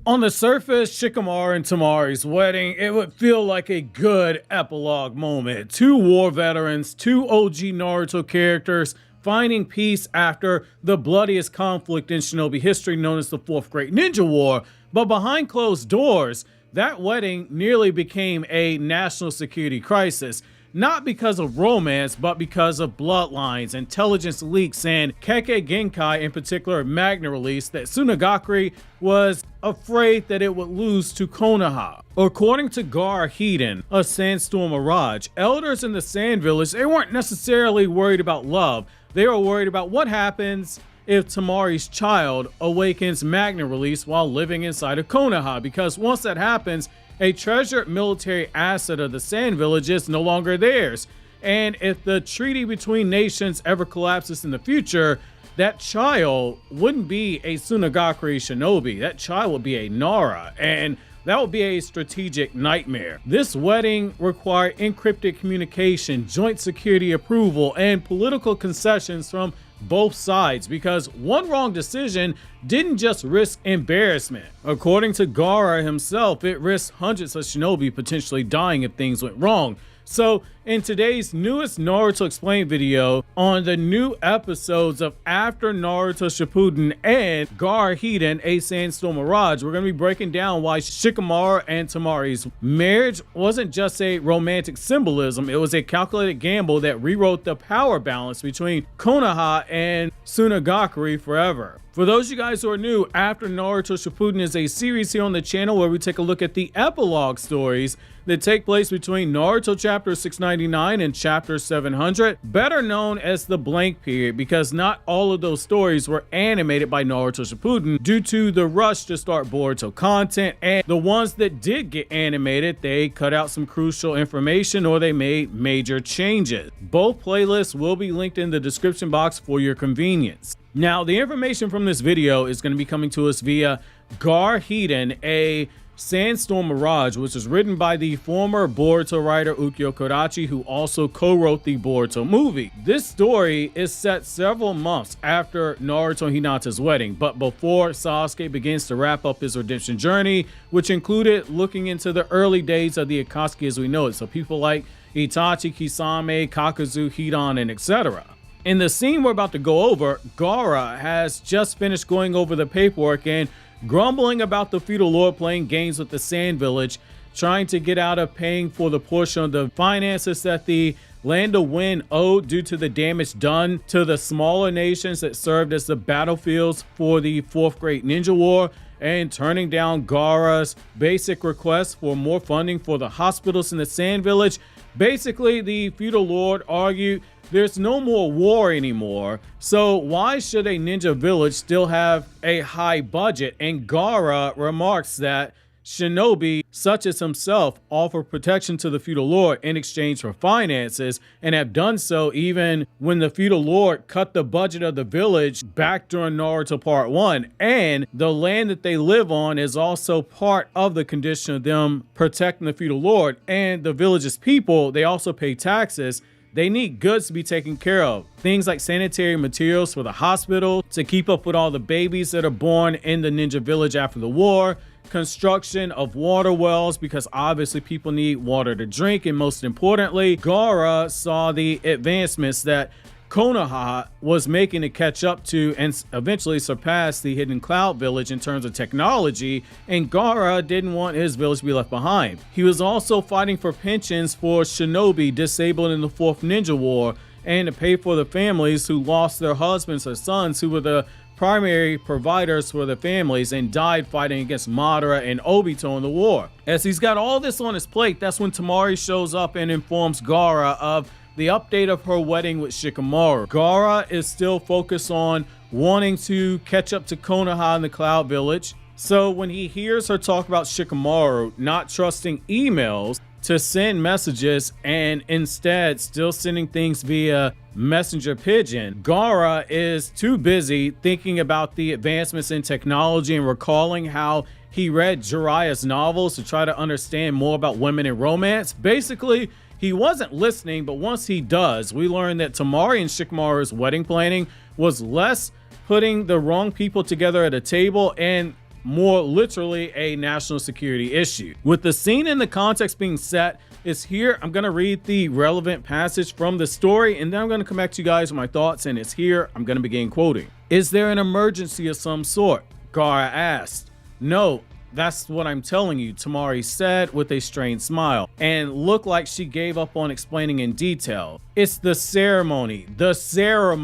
On the surface, Shikamaru and Temari's wedding, it would feel like a good epilogue moment. Two war veterans, two OG Naruto characters, finding peace after the bloodiest conflict in shinobi history known as the Fourth Great Ninja War. But behind closed doors, that wedding nearly became a national security crisis. Not because of romance, but because of bloodlines, intelligence leaks, and Kekkei Genkai, in particular Magna release, that Sunagakure was afraid that it would lose to Konoha. According to Gaara, a sandstorm mirage, elders in the Sand Village, they weren't necessarily worried about love. They were worried about what happens if Temari's child awakens Magna release while living inside of Konoha, because once that happens, a treasured military asset of the Sand Village is no longer theirs. And if the treaty between nations ever collapses in the future, that child wouldn't be a Sunagakure shinobi. That child would be a Nara, and that would be a strategic nightmare. This wedding required encrypted communication, joint security approval, and political concessions from both sides, because one wrong decision didn't just risk embarrassment. According to Gaara himself, it risked hundreds of shinobi potentially dying if things went wrong. So in today's newest Naruto Explained video on the new episodes of After Naruto Shippuden and Gaara, a Sandstorm Mirage, we're going to be breaking down why Shikamaru and Temari's marriage wasn't just a romantic symbolism, it was a calculated gamble that rewrote the power balance between Konoha and Sunagakure forever. For those of you guys who are new, After Naruto Shippuden is a series here on the channel where we take a look at the epilogue stories that take place between Naruto chapter 699 and chapter 700, better known as the blank period, because not all of those stories were animated by Naruto Shippuden due to the rush to start Boruto content, and the ones that did get animated, they cut out some crucial information or they made major changes. Both playlists will be linked in the description box for your convenience. Now, the information from this video is going to be coming to us via Gaara, a Sandstorm Mirage, which was written by the former Boruto writer Ukyo Kodachi, who also co-wrote the Boruto movie. This story is set several months after Naruto and Hinata's wedding, but before Sasuke begins to wrap up his redemption journey, which included looking into the early days of the Akatsuki as we know it. So people like Itachi, Kisame, Kakuzu, Hidan, and etc. In the scene we're about to go over, Gaara has just finished going over the paperwork and grumbling about the feudal lord playing games with the Sand Village, trying to get out of paying for the portion of the finances that the Land of Wind owed due to the damage done to the smaller nations that served as the battlefields for the Fourth Great Ninja War, and turning down Gaara's basic request for more funding for the hospitals in the Sand Village. Basically, the feudal lord argued there's no more war anymore, so why should a ninja village still have a high budget? And Gaara remarks that shinobi such as himself offer protection to the feudal lord in exchange for finances, and have done so even when the feudal lord cut the budget of the village back during Naruto Part 1, and the land that they live on is also part of the condition of them protecting the feudal lord. And the village's people, they also pay taxes. They need goods to be taken care of. Things like sanitary materials for the hospital to keep up with all the babies that are born in the ninja village after the war, construction of water wells, because obviously people need water to drink, and most importantly, Gaara saw the advancements that Konoha was making to catch up to and eventually surpass the Hidden Cloud village in terms of technology, and Gaara didn't want his village to be left behind. He was also fighting for pensions for shinobi disabled in the Fourth Ninja War, and to pay for the families who lost their husbands or sons, who were the primary providers for the families and died fighting against Madara and Obito in the war. As he's got all this on his plate, that's when Temari shows up and informs Gaara of the update of her wedding with Shikamaru. Gaara is still focused on wanting to catch up to Konoha in the Cloud Village. So when he hears her talk about Shikamaru not trusting emails to send messages and instead still sending things via messenger pigeon, Gaara is too busy thinking about the advancements in technology and recalling how he read Jiraiya's novels to try to understand more about women and romance. Basically, he wasn't listening, but once he does, we learn that Temari and Shikamaru's wedding planning was less putting the wrong people together at a table and more literally a national security issue. With the scene and the context being set, is here. I'm going to read the relevant passage from the story, and then I'm going to come back to you guys with my thoughts, and it's here. I'm going to begin quoting. Is there an emergency of some sort? Gaara asked. No, that's what I'm telling you, Temari said with a strained smile, and looked like she gave up on explaining in detail. It's the ceremony. The scheduled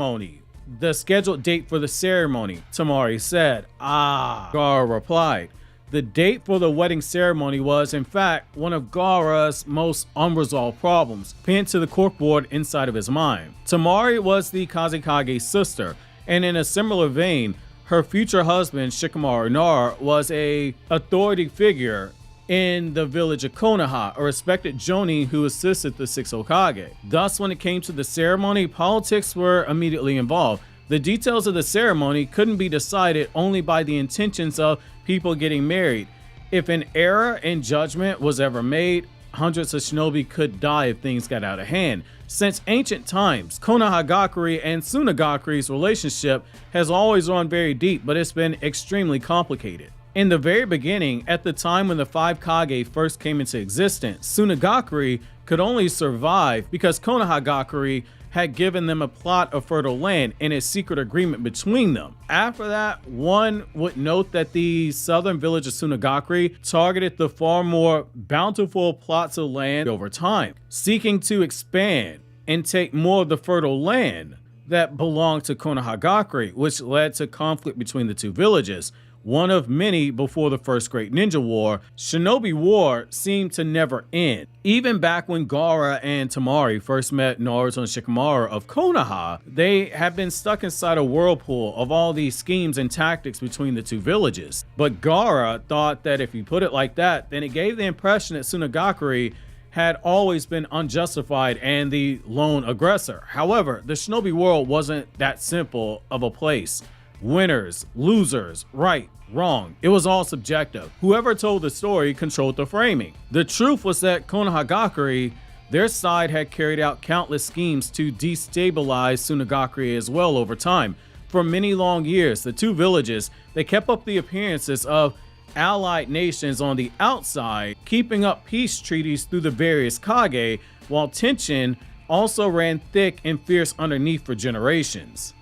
date for the ceremony, Temari said. Ah, Gaara replied. The date for the wedding ceremony was, in fact, one of Gaara's most unresolved problems, pinned to the corkboard inside of his mind. Temari was the Kazekage's sister, and in a similar vein, her future husband, Shikamaru Nara, was an authority figure in the village of Konoha, a respected Jonin who assisted the six Hokage. Thus, when it came to the ceremony, politics were immediately involved. The details of the ceremony couldn't be decided only by the intentions of people getting married. If an error in judgment was ever made, hundreds of shinobi could die if things got out of hand. Since ancient times, Konoha and Sunagakure's relationship has always run very deep, but it's been extremely complicated. In the very beginning, at the time when the 5 Kage first came into existence, Sunagakure could only survive because Konoha had given them a plot of fertile land in a secret agreement between them. After that, one would note that the southern village of Sunagakure targeted the far more bountiful plots of land over time, seeking to expand and take more of the fertile land that belonged to Konoha, which led to conflict between the two villages. One of many before the first Great Ninja War, Shinobi War seemed to never end. Even back when Gaara and Temari first met Naruto and Shikamaru of Konoha, they had been stuck inside a whirlpool of all these schemes and tactics between the two villages. But Gaara thought that if you put it like that, then it gave the impression that Sunagakure had always been unjustified and the lone aggressor. However, the Shinobi world wasn't that simple of a place. Winners, losers, right, wrong. It was all subjective. Whoever told the story controlled the framing. The truth was that Konoha, their side had carried out countless schemes to destabilize Sunagakure as well over time. For many long years, the two villages, they kept up the appearances of allied nations on the outside, keeping up peace treaties through the various Kage, while tension also ran thick and fierce underneath for generations.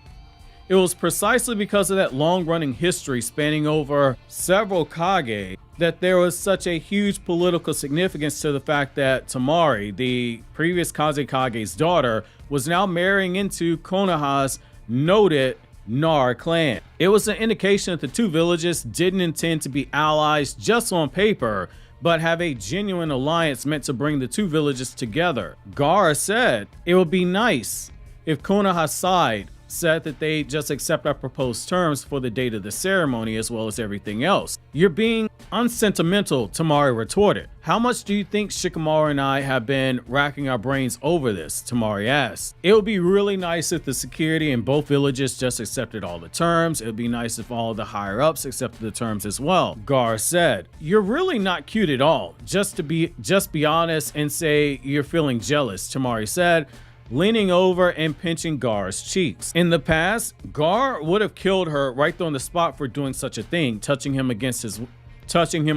It was precisely because of that long-running history spanning over several Kage that there was such a huge political significance to the fact that Temari, the previous Kazekage's daughter, was now marrying into Konoha's noted Nara clan. It was an indication that the two villages didn't intend to be allies just on paper, but have a genuine alliance meant to bring the two villages together. Gaara said, it would be nice if Konoha's side said that they just accept our proposed terms for the date of the ceremony as well as everything else. You're being unsentimental, Temari retorted. How much do you think Shikamaru and I have been racking our brains over this? Temari asked. It would be really nice if the security in both villages just accepted all the terms. It would be nice if all of the higher ups accepted the terms as well, Gaara said. You're really not cute at all. Just be honest and say you're feeling jealous, Temari said, leaning over and pinching Gaara's cheeks. In the past, Gaara would have killed her right there on the spot for doing such a thing, touching him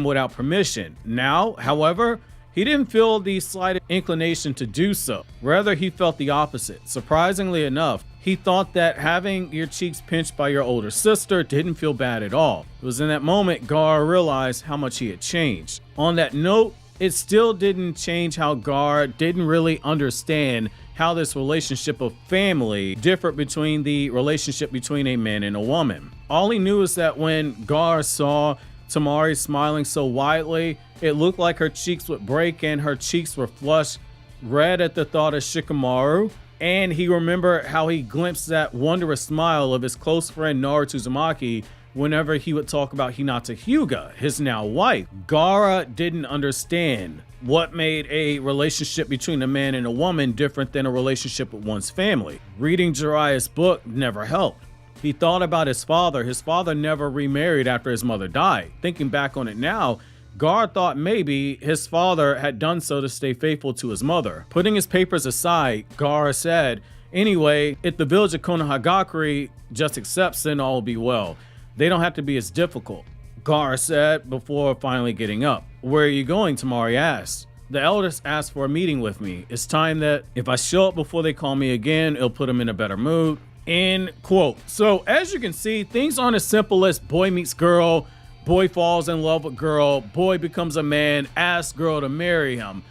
without permission. Now, however, he didn't feel the slightest inclination to do so. Rather, he felt the opposite. Surprisingly enough, he thought that having your cheeks pinched by your older sister didn't feel bad at all. It was in that moment Gaara realized how much he had changed. On that note, it still didn't change how Gaara didn't really understand how this relationship of family differed between the relationship between a man and a woman. All he knew is that when Gaara saw Temari smiling so widely, it looked like her cheeks would break and her cheeks were flushed red at the thought of Shikamaru. And he remembered how he glimpsed that wondrous smile of his close friend Naruto Uzumaki whenever he would talk about Hinata Hyuga, his now wife. Gaara didn't understand what made a relationship between a man and a woman different than a relationship with one's family. Reading Jiraiya's book never helped. He thought about his father. His father never remarried after his mother died. Thinking back on it now, Gaara thought maybe his father had done so to stay faithful to his mother. Putting his papers aside, Gaara said, anyway, if the village of Konoha just accepts, then all will be well. They don't have to be as difficult. Gaara said before finally getting up. Where are you going? Temari asked. The elders asked for a meeting with me. It's time that if I show up before they call me again, it'll put them in a better mood. End quote. So as you can see, things aren't as simple as boy meets girl, boy falls in love with girl, boy becomes a man, asks girl to marry him.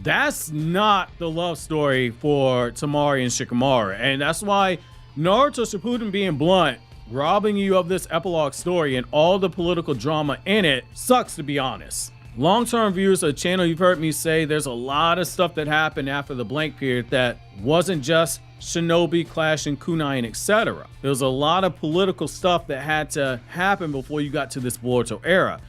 That's not the love story for Temari and Shikamaru. And that's why Naruto Shippuden, being blunt, robbing you of this epilogue story and all the political drama in it sucks, to be honest. Long-term viewers of the channel, you've heard me say there's a lot of stuff that happened after the blank period that wasn't just shinobi, clashing, kunai, and etc. There was a lot of political stuff that had to happen before you got to this Boruto era.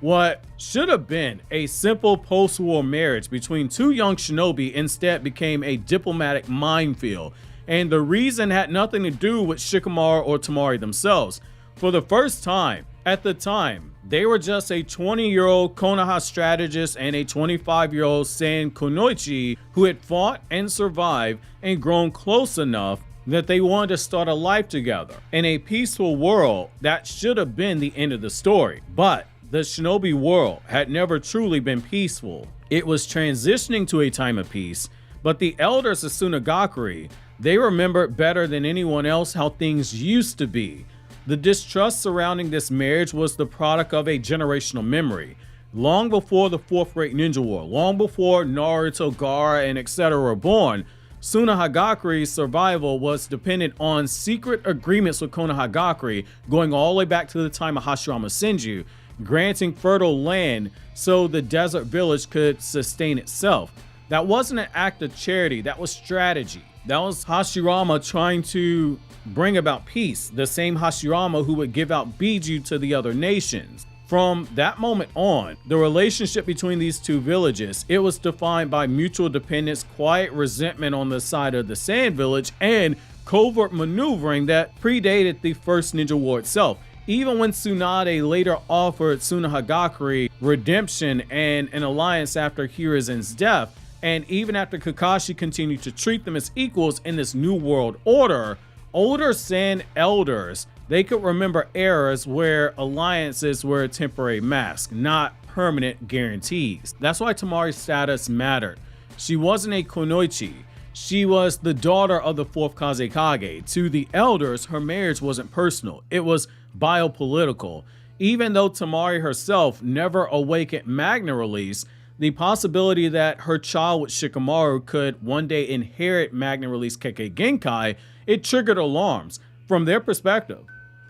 What should have been a simple post-war marriage between two young shinobi instead became a diplomatic minefield. And the reason had nothing to do with Shikamaru or Temari themselves. For the first time, at the time, they were just a 20-year-old Konoha strategist and a 25-year-old SAIYAN kunoichi who had fought and survived and grown close enough that they wanted to start a life together in a peaceful world. That should have been the end of the story. But the shinobi world had never truly been peaceful. It was transitioning to a time of peace, but the elders of Sunagakure, they remembered better than anyone else how things used to be. The distrust surrounding this marriage was the product of a generational memory. Long before the Fourth Great Ninja War, long before Naruto, Gaara, and etc. were born, Sunagakure's survival was dependent on secret agreements with Konohagakure going all the way back to the time of Hashirama Senju, granting fertile land so the desert village could sustain itself. That wasn't an act of charity, that was strategy. That was Hashirama trying to bring about peace, the same Hashirama who would give out biju to the other nations. From that moment on, the relationship between these two villages, it was defined by mutual dependence, quiet resentment on the side of the Sand Village, and covert maneuvering that predated the first Ninja War itself. Even when Tsunade later offered Sunagakure redemption and an alliance after Hiruzen's death, and even after Kakashi continued to treat them as equals in this new world order, older Sand elders, they could remember eras where alliances were a temporary mask, not permanent guarantees. That's why Temari's status mattered. She wasn't a kunoichi. She was the daughter of the fourth Kazekage. To the elders, her marriage wasn't personal. It was biopolitical. Even though Temari herself never awakened Magna Release, the possibility that her child with Shikamaru could one day inherit Magna Release Kekkei Genkai, it triggered alarms. From their perspective,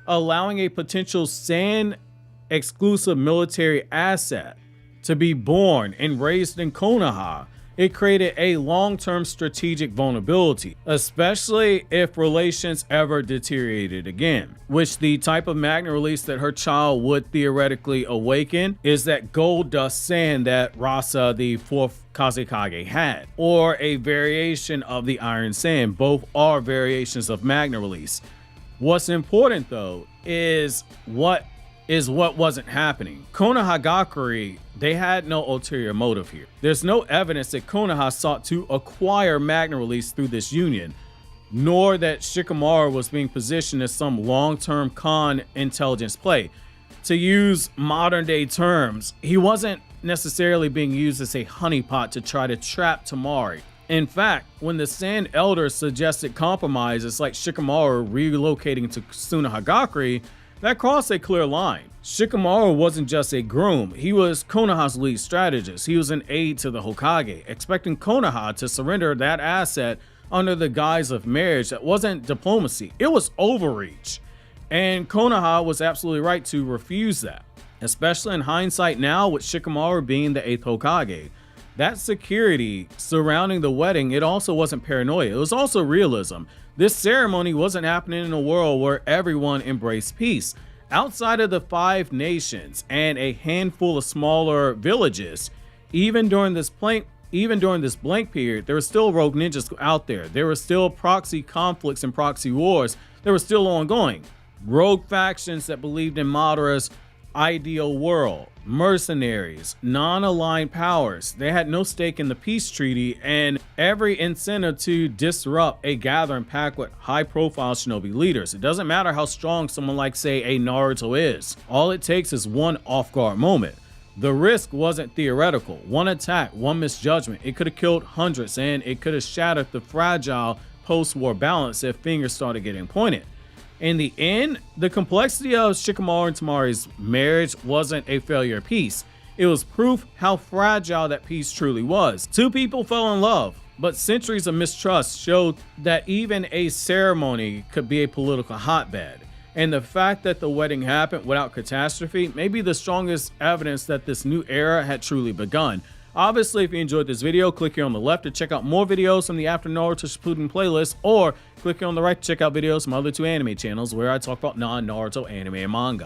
allowing a potential Sand exclusive military asset to be born and raised in Konoha, it created a long-term strategic vulnerability, especially if relations ever deteriorated again, which the type of Magna Release that her child would theoretically awaken is that gold dust sand that Rasa, the fourth Kazekage, had, or a variation of the iron sand. Both are variations of Magna Release. What's important though is what wasn't happening. Konohagakure, they had no ulterior motive here. There's no evidence that Konoha sought to acquire Magna Release through this union, nor that Shikamaru was being positioned as some long-term con intelligence play. To use modern day terms, he wasn't necessarily being used as a honeypot to try to trap Temari. In fact, when the Sand Elders suggested compromises like Shikamaru relocating to Sunagakure, that crossed a clear line. Shikamaru wasn't just a groom, he was Konoha's lead strategist. He was an aide to the Hokage, expecting Konoha to surrender that asset under the guise of marriage. That wasn't diplomacy, it was overreach. And Konoha was absolutely right to refuse that, especially in hindsight now with Shikamaru being the 8th Hokage. That security surrounding the wedding, it also wasn't paranoia, it was also realism. This ceremony wasn't happening in a world where everyone embraced peace. Outside of the 5 nations and a handful of smaller villages, even during this blank period, there were still rogue ninjas out there. There were still proxy conflicts and proxy wars that were still ongoing. Rogue factions that believed in Madara's ideal world, mercenaries, non-aligned powers. They had no stake in the peace treaty and every incentive to disrupt a gathering packed with high-profile shinobi leaders. It doesn't matter how strong someone like, say, a Naruto is. All it takes is one off-guard moment. The risk wasn't theoretical. One attack, one misjudgment, it could have killed hundreds, and it could have shattered the fragile post-war balance if fingers started getting pointed. In the end, the complexity of Shikamaru and Temari's marriage wasn't a failure of peace. It was proof how fragile that peace truly was. Two people fell in love, but centuries of mistrust showed that even a ceremony could be a political hotbed. And the fact that the wedding happened without catastrophe may be the strongest evidence that this new era had truly begun. Obviously, if you enjoyed this video, click here on the left to check out more videos from the After Naruto Shippuden playlist, or click here on the right to check out videos from other two anime channels where I talk about non-Naruto anime and manga.